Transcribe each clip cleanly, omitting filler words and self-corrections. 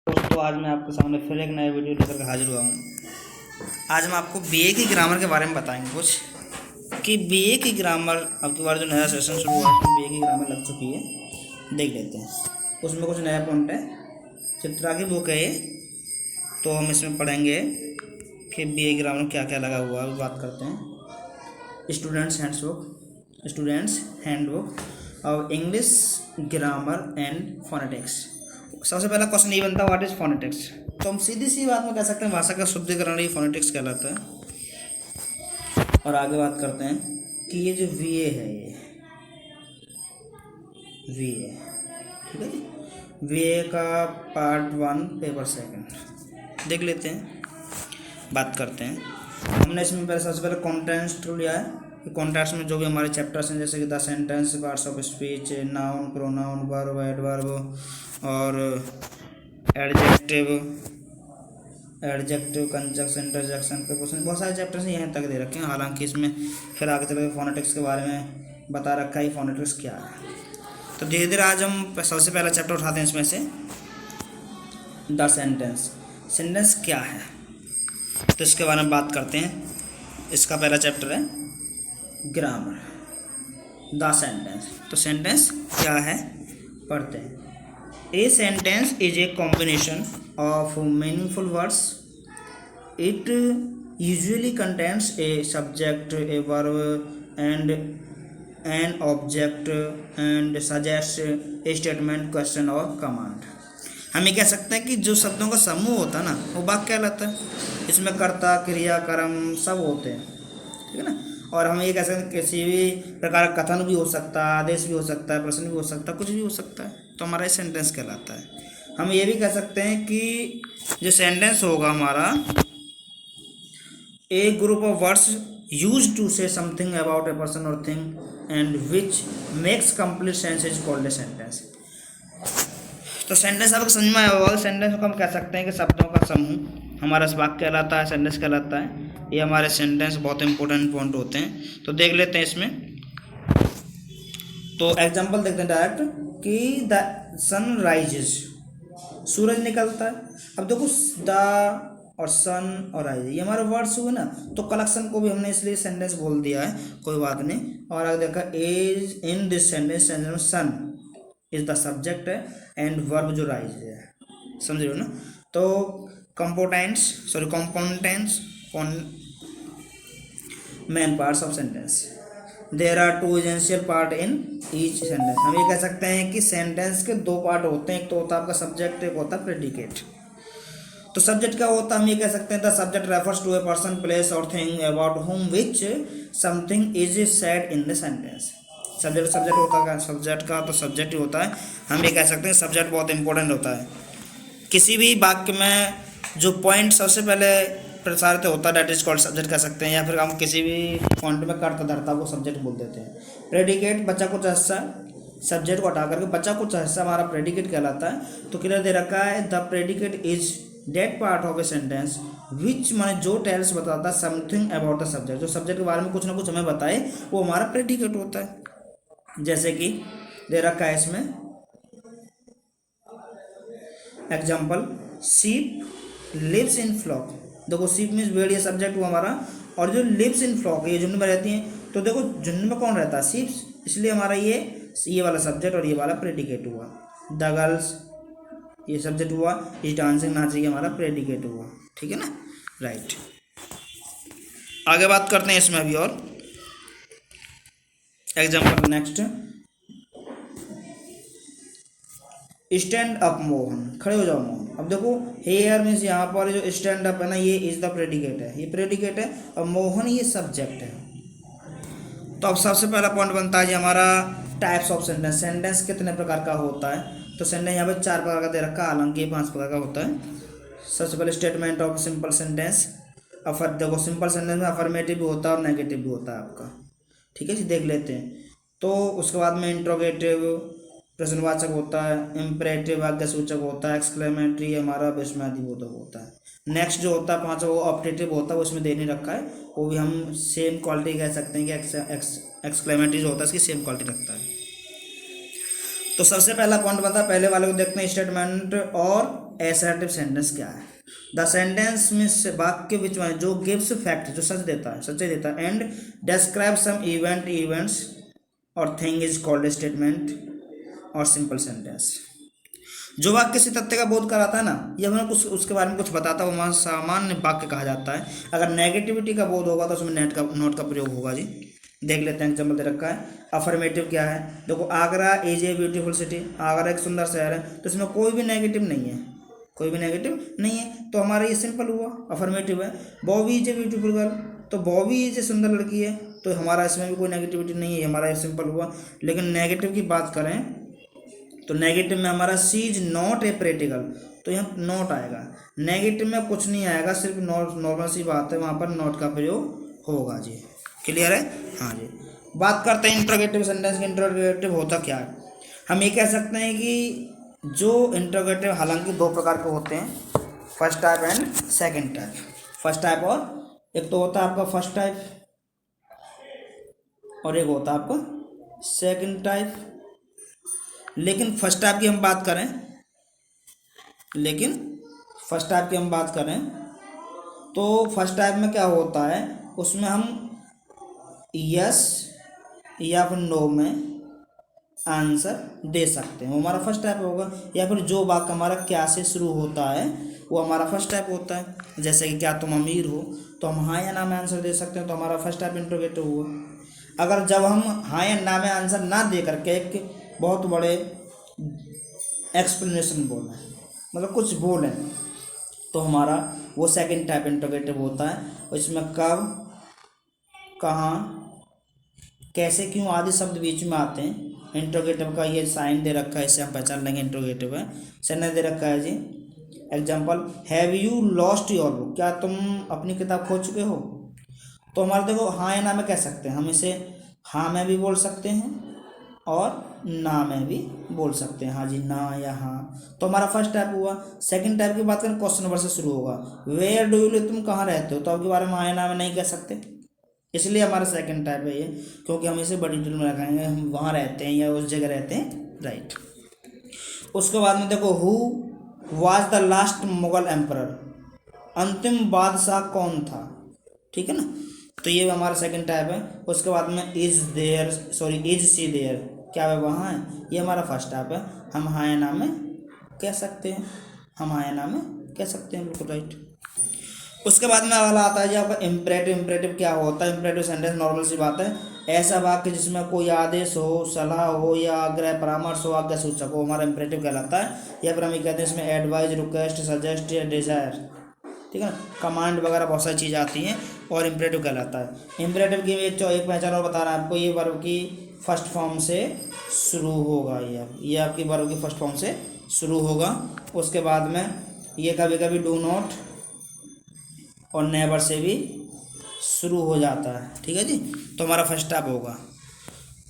दोस्तों आज मैं आपके सामने फिर एक नया वीडियो लेकर हाजिर हुआ हूँ। आज हम आपको बीए की ग्रामर के बारे में बताएंगे कुछ कि बीए की ग्रामर अब की बार जो नया सेशन शुरू हुआ है बीए की ग्रामर लग चुकी है, देख लेते हैं। उसमें कुछ नया पॉइंट है, चित्रा की बुक है ये, तो हम इसमें पढ़ेंगे कि बीए की ग्रामर क्या क्या लगा हुआ है। बात करते हैं students handbook of English grammar and phonetics. सबसे पहला क्वेश्चन ये बनता है, व्हाट इज फोनेटिक्स। तो हम सीधी सी बात में कह सकते हैं भाषा का शुद्धिकरण ही फोनेटिक्स कहलाता है। और आगे बात करते हैं कि ये जो वीए है, ये वीए, ठीक है जी, वीए का पार्ट 1 पेपर 2 देख लेते हैं, बात करते हैं। हमने इसमें पहले सबसे पहले कॉन्टेंट्स लिया है कि कॉन्टेंट्स में जो भी हमारे चैप्टर्स हैं जैसे कि the sentence, parts of speech, noun, pronoun, verb, adverb और एडजेक्टिव, कंजक्शन, इंटरजेक्शन, प्रीपोजिशन, बहुत सारे चैप्टर्स यहाँ तक दे रखे हैं। हालांकि इसमें फिर आगे चल के फोनेटिक्स के बारे में बता रखा है फोनेटिक्स क्या है। तो धीरे धीरे आज हम सबसे पहला चैप्टर उठाते हैं इसमें से, द सेंटेंस। सेंटेंस क्या है तो इसके बारे में बात करते हैं। इसका पहला चैप्टर है ग्रामर, द सेंटेंस। तो सेंटेंस क्या है पढ़ते हैं। A sentence is a combination of meaningful words. It usually contains a subject, a verb, and an object, and suggests a statement, question or command. हम ये कह सकते हैं कि जो शब्दों का समूह होता है ना, वो वाक्य कहलाता है। इसमें कर्ता, क्रिया, कर्म सब होते हैं, ठीक है ना। और हम ये कह सकते हैं किसी भी प्रकार का कथन भी हो सकता है, आदेश भी हो सकता है, प्रश्न भी हो सकता है, कुछ भी हो सकता है, तो हमारा ये सेंटेंस कहलाता है। हम ये भी कह सकते हैं कि जो सेंटेंस होगा हमारा, a group of words use to say something about a person और thing and which makes complete sense is called a sentence. तो सेंटेंस आपको समझ में आया होगा। सेंटेंस को हम कह सकते हैं कि शब्दों का समूह हमारा वाक्य कहलाता है, सेंटेंस कहलाता है। ये हमारे सेंटेंस बहुत इंपॉर्टेंट पॉइंट होते हैं। तो देख लेते हैं इसमें, तो एग्जांपल देखते हैं डायरेक्ट कि द सन राइजेस, सूरज निकलता है। अब देखो द और सन और राइज ये हमारे वर्ड्स हुए ना, तो कलेक्शन को भी हमने इसलिए सेंटेंस बोल दिया है, कोई बात नहीं। और आगे देखा इज इन दिस सेंटेंस में सन इज द सब्जेक्ट है एंड वर्ब जो राइज है, समझ रहे हो ना। तो components main parts of sentence, there are 2 essential part in each sentence. हम ये कह सकते हैं कि सेंटेंस के 2 पार्ट होते हैं, एक तो होता है आपका सब्जेक्ट, एक होता है प्रेडिकेट। तो सब्जेक्ट क्या होता है, हम ये कह सकते हैं the subject refers to a person, place और thing about whom which something is said in the sentence. Subject होता है, सब्जेक्ट का तो सब्जेक्ट ही होता है। हम ये कह सकते हैं सब्जेक्ट बहुत इंपॉर्टेंट होता है। किसी भी वाक्य में जो पॉइंट सबसे पहले प्रसारित होता है डेट इज कॉल्ड सब्जेक्ट कह सकते हैं, या फिर हम किसी भी पॉइंट में कर्ता धर्ता को सब्जेक्ट बोल देते हैं। प्रेडिकेट बच्चा कुछ हिस्सा, सब्जेक्ट को हटा करके बच्चा कुछ हिस्सा हमारा प्रेडिकेट कहलाता है। तो क्लियर दे रखा है the predicate is that part of a sentence which माने जो टेल्स बताता है समथिंग अबाउट द सब्जेक्ट, जो सब्जेक्ट के बारे में कुछ ना कुछ हमें बताए, वो हमारा प्रेडिकेट होता है। जैसे कि दे रखा है इसमें example, sheep lives in flock. देखो शीप मीन्स भेड़, ये सब्जेक्ट हुआ हमारा, और जो लिव्स इन फ्लॉक ये झुंड में रहती हैं। तो देखो झुंड में कौन रहता है, शीप्स, इसलिए हमारा ये वाला सब्जेक्ट और ये वाला प्रेडिकेट हुआ। द गर्ल्स ये सब्जेक्ट हुआ, इस डांसिंग नाची हमारा प्रेडिकेट हुआ, ठीक है ना, राइट। आगे बात करते हैं इसमें अभी और example next, stand up Mohan, खड़े हो जाओ मोहन। अब देखो हेयर मीन्स यहाँ पर जो स्टैंड अप है ना, ये इज द प्रेडिकेट है, ये प्रेडिकेट है, और मोहन ये सब्जेक्ट है। तो अब सबसे पहला पॉइंट बनता है जी हमारा टाइप्स ऑफ सेंटेंस। सेंटेंस कितने प्रकार का होता है, तो सेंटेंस यहाँ पे 4 प्रकार का दे रखा है, हालांकि 5 प्रकार का होता है। सबसे पहले स्टेटमेंट ऑफ सिंपल सेंटेंस। देखो सिंपल सेंटेंस में अफर्मेटिव भी होता है और नेगेटिव भी होता है आपका, ठीक है जी, देख लेते हैं। तो उसके बाद में इंट्रोगेटिव प्रश्नवाचक होता है, इम्परेटिव आज्ञासूचक होता है, एक्सक्लेमेटरी हमारा विस्मयादिबोधक होता है। नेक्स्ट जो होता है 5 वो ऑप्टेटिव होता है, वो इसमें दे नहीं रखा है, वो भी हम सेम क्वालिटी कह सकते हैं कि एक्सक्लेमेटरी जो होता है इसकी सेम क्वालिटी रखता है। तो सबसे पहला पॉइंट बनता है, पहले वाले को देखते हैं, स्टेटमेंट और assertive सेंटेंस क्या है? द सेंटेंस मीन्स वाक्य विच वन जो गिव्स फैक्ट, जो सच देता है, सच्चाई देता है, एंड डिस्क्राइब सम इवेंट्स और थिंग इज कॉल्ड स्टेटमेंट और सिंपल सेंटेंस। जो वाक्य किसी तथ्य का बोध कराता है ना, या हमें कुछ उसके बारे में कुछ बताता है, वो हमारा सामान्य वाक्य कहा जाता है। अगर नेगेटिविटी का बोध होगा तो उसमें नोट का प्रयोग होगा जी। देख लेते हैं, एग्जाम्पल दे रखा है। अफर्मेटिव क्या है? देखो, Agra is a beautiful city, Agra एक सुंदर शहर है, तो इसमें कोई भी नेगेटिव नहीं है, कोई भी नेगेटिव नहीं है, तो हमारा ये सिंपल हुआ, अफर्मेटिव है। Bobby is a beautiful girl, तो बॉबी इज ए सुंदर लड़की है, तो हमारा इसमें भी कोई नेगेटिविटी नहीं है, हमारा ये सिंपल हुआ। लेकिन नेगेटिव की बात करें तो नेगेटिव में हमारा सी इज नॉट ए प्रैक्टिकल, तो यहाँ नॉट आएगा। नेगेटिव में कुछ नहीं आएगा, सिर्फ नॉर्मल सी बात है, वहाँ पर नॉट का प्रयोग होगा जी। क्लियर है? हाँ जी। बात करते हैं इंट्रोगेटिव सेंटेंस की। इंट्रोगेटिव होता क्या है? हम ये कह सकते हैं कि जो इंट्रोगेटिव, हालांकि दो प्रकार के होते हैं, first type and second type. First type, और एक तो होता है आपका फर्स्ट टाइप और एक होता है आपका सेकंड टाइप। लेकिन फर्स्ट टाइप की हम बात करें, तो फर्स्ट टाइप में क्या होता है, उसमें हम यस या फिर नो में आंसर दे सकते हैं, वो हमारा फर्स्ट टाइप होगा। या फिर जो वाक्य हमारा क्या से शुरू होता है वो हमारा फर्स्ट टाइप होता है। जैसे कि क्या तुम अमीर हो, तो हम हाँ या ना में आंसर दे सकते हैं, तो हमारा फर्स्ट टाइप इंट्रोगेटिव हुआ। अगर जब हम हाँ या ना में आंसर ना दे करके एक बहुत बड़े एक्सप्लेनेशन बोलें, मतलब कुछ बोलें, तो हमारा वो सेकंड टाइप इंट्रोगेटिव होता है। इसमें कब, कहाँ, कैसे, क्यों आदि शब्द बीच में आते हैं। इंट्रोगेटिव का ये साइन दे रखा है, इससे हम पहचान लेंगे इंट्रोगेटिव है। सेंटेंस दे रखा है जी, example, have you lost your book, क्या तुम अपनी किताब खो चुके हो? तो हमारे देखो हाँ या ना में कह सकते हैं, हम इसे हाँ में भी बोल सकते हैं और ना में भी बोल सकते हैं, हाँ जी, ना या हाँ, तो हमारा फर्स्ट टाइप हुआ। सेकंड टाइप की बात करें, क्वेश्चन वर्ड से शुरू होगा। वेयर डू यू लिव, तुम कहाँ रहते हो, तो आपके बारे में हाँ या ना में नहीं कह सकते, इसलिए हमारा सेकंड टाइप है ये, क्योंकि हम इसे बड़ी डिटेल में रखेंगे, हम वहाँ रहते हैं या उस जगह रहते हैं, राइट। उसके बाद में देखो, who was the last Mughal emperor, अंतिम बादशाह कौन था, ठीक है ना, तो ये हमारा सेकंड टाइप है। उसके बाद में इज सी देयर, क्या वह वहाँ है, ये हमारा फर्स्ट टाइप है। हम हाँ या ना में कह सकते हैं, बिल्कुल राइट। उसके बाद में अगला आता है जी आपका इम्परेटिव। इम्परेटिव क्या होता है? इम्परेटिव सेंटेंस नॉर्मल सी बात है, ऐसा वाक्य जिसमें कोई आदेश हो, सलाह हो या आग्रह, परामर्श हो, आज्ञा सूचक हो, हमारा इम्परेटिव कहलाता है। या फिर हम ये कहते हैं इसमें एडवाइज, रिक्वेस्ट, सजेस्ट या डिजायर, ठीक है ना, कमांड वगैरह बहुत सारी चीज़ आती हैं और इम्परेटिव कहलाता है। इम्परेटिव की एक पहचान और बता रहा है आपको, ये वर्ब की फर्स्ट फॉर्म से शुरू होगा, ये आपकी वर्ब की फर्स्ट फॉर्म से शुरू होगा। उसके बाद में ये कभी कभी डू नॉट और नेवर से भी शुरू हो जाता है, ठीक है जी, तो हमारा फर्स्ट टाइप होगा।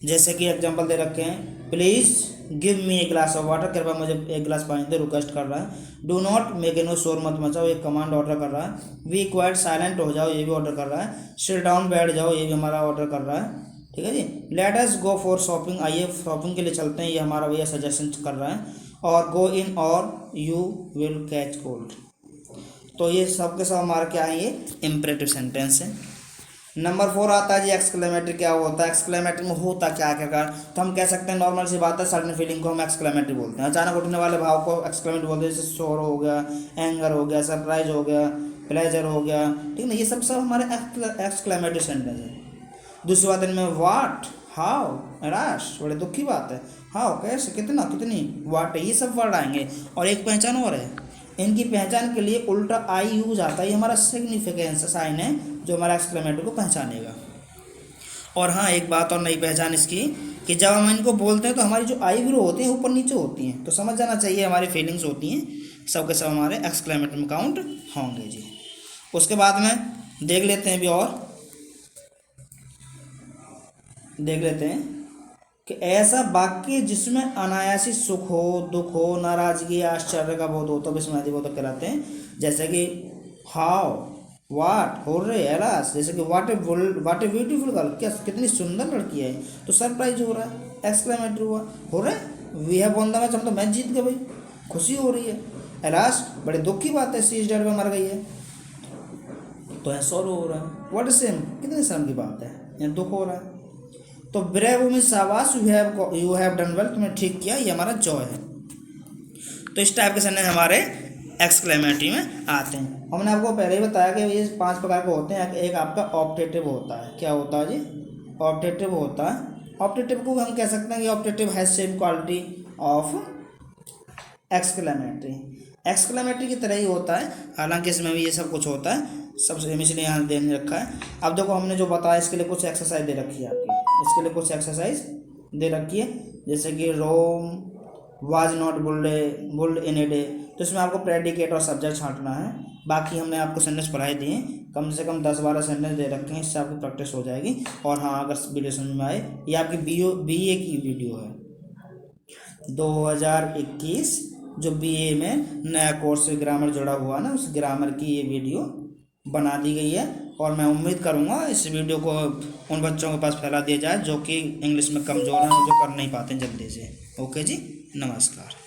जैसे कि एग्जांपल दे रखे हैं, please give me a glass of water, कृपया मुझे एक गिलास पानी दे, रिक्वेस्ट कर रहा है। डू नॉट मेक नो शोर, मत मचाओ, एक कमांड ऑर्डर कर रहा है। बी क्वाइट, साइलेंट हो जाओ, ये भी ऑर्डर कर रहा है। सिट डाउन, बैठ जाओ, ये भी हमारा ऑर्डर कर रहा है, ठीक है जी। Let us go for shopping, आइए शॉपिंग के लिए चलते हैं, ये हमारा भैया सजेशन कर रहा है। और गो इन और यू विल कैच कोल्ड, तो ये सब के सब हमारा क्या है, ये इम्परेटिव सेंटेंस है। नंबर 4 आता है जी एक्सक्लेमेटरी। क्या होता है एक्सक्लेमेटरी में? होता क्या क्या, तो हम कह सकते हैं नॉर्मल सी बात है, सडन फीलिंग को हम एक्सक्लेमेटरी बोलते हैं, अचानक उठने वाले भाव को एक्सक्लेमेटरी बोलते हैं। जैसे शोर हो गया, एंगर हो गया, सरप्राइज हो गया, प्लेजर हो गया, ठीक है ना, ये सब हमारे एक्सक्लेमेटरी सेंटेंस है। दूसरी बात इनमें वाट, हाउ, निराश, बड़े दुख की बात है, हाउ कैसे, कितना, कितनी, वाट, ये सब वर्ड आएंगे। और एक पहचान और है, इनकी पहचान के लिए उल्टा आई यूज आता है, ये हमारा सिग्निफिकेंस साइन है जो हमारा एक्सक्लेमेटरी को पहचानेगा। और हाँ, एक बात और नई पहचान इसकी कि जब हम इनको बोलते हैं तो हमारी जो आई ब्रो होती है ऊपर नीचे होती हैं, तो समझ जाना चाहिए हमारी फीलिंग्स होती हैं, सब के सब हमारे एक्सक्लेमेटरी में काउंट होंगे जी। उसके बाद में देख लेते हैं भी, और देख लेते हैं कि ऐसा वाक्य जिसमें अनायासी सुख हो, दुख हो, नाराजगी, आश्चर्य का बोध हो, तो विस्मयादिबोधक कहलाते हैं। जैसे कि हाउ, वाट, हो रे, एलास, जैसे कि वाट ए ब्यूटीफुल गर्ल, क्या कितनी सुंदर लड़की है, तो सरप्राइज हो रहा है, एक्सक्लेमेटरी हुआ। हो रहे, we have won the match, हम तो मैच जीत गए भाई, खुशी हो रही है, एलास, बड़े दुख की बात है, सी इज डेड में मर गई है तो है सॉरो हो रहा है, व्हाट इज सेम, कितनी शर्म की बात है, यहाँ दुख हो रहा है। तो ब्रेव में शाबाश, यू हैव डन वेल, तुमने ठीक किया, ये हमारा जॉय है। तो इस टाइप के सेंटेंस हमारे एक्सक्लेमेटरी में आते हैं। हमने आपको पहले ही बताया कि ये 5 प्रकार के होते हैं। एक आपका ऑप्टेटिव होता है, क्या होता है जी, ऑप्टेटिव होता है। ऑप्टेटिव को हम कह सकते हैं कि optative has same quality of exclamatory, exclamatory की तरह ही होता है, हालांकि इसमें भी ये सब कुछ होता है, सबसे इसलिए यहाँ दे रखा है। अब देखो हमने जो बताया इसके लिए कुछ एक्सरसाइज दे रखी है आपकी, इसके लिए कुछ एक्सरसाइज दे रखी है, जैसे कि Rome was not built in a day, तो इसमें आपको प्रेडिकेट और सब्जेक्ट छांटना है। बाकी हमने आपको सेंटेंस पढ़ाई दिए, कम से कम 10-12 सेंटेंस दे रखे हैं, इससे आपकी प्रैक्टिस हो जाएगी। और हाँ, अगर वीडियो समझ में आए, ये आपकी BA की वीडियो है 2021, जो BA में नया कोर्स से ग्रामर जुड़ा हुआ ना, उस ग्रामर की ये वीडियो बना दी गई है। और मैं उम्मीद करूँगा इस वीडियो को उन बच्चों के पास फैला दिया जाए जो कि इंग्लिश में कमज़ोर हैं और जो कर नहीं पाते जल्दी से। ओके जी, नमस्कार।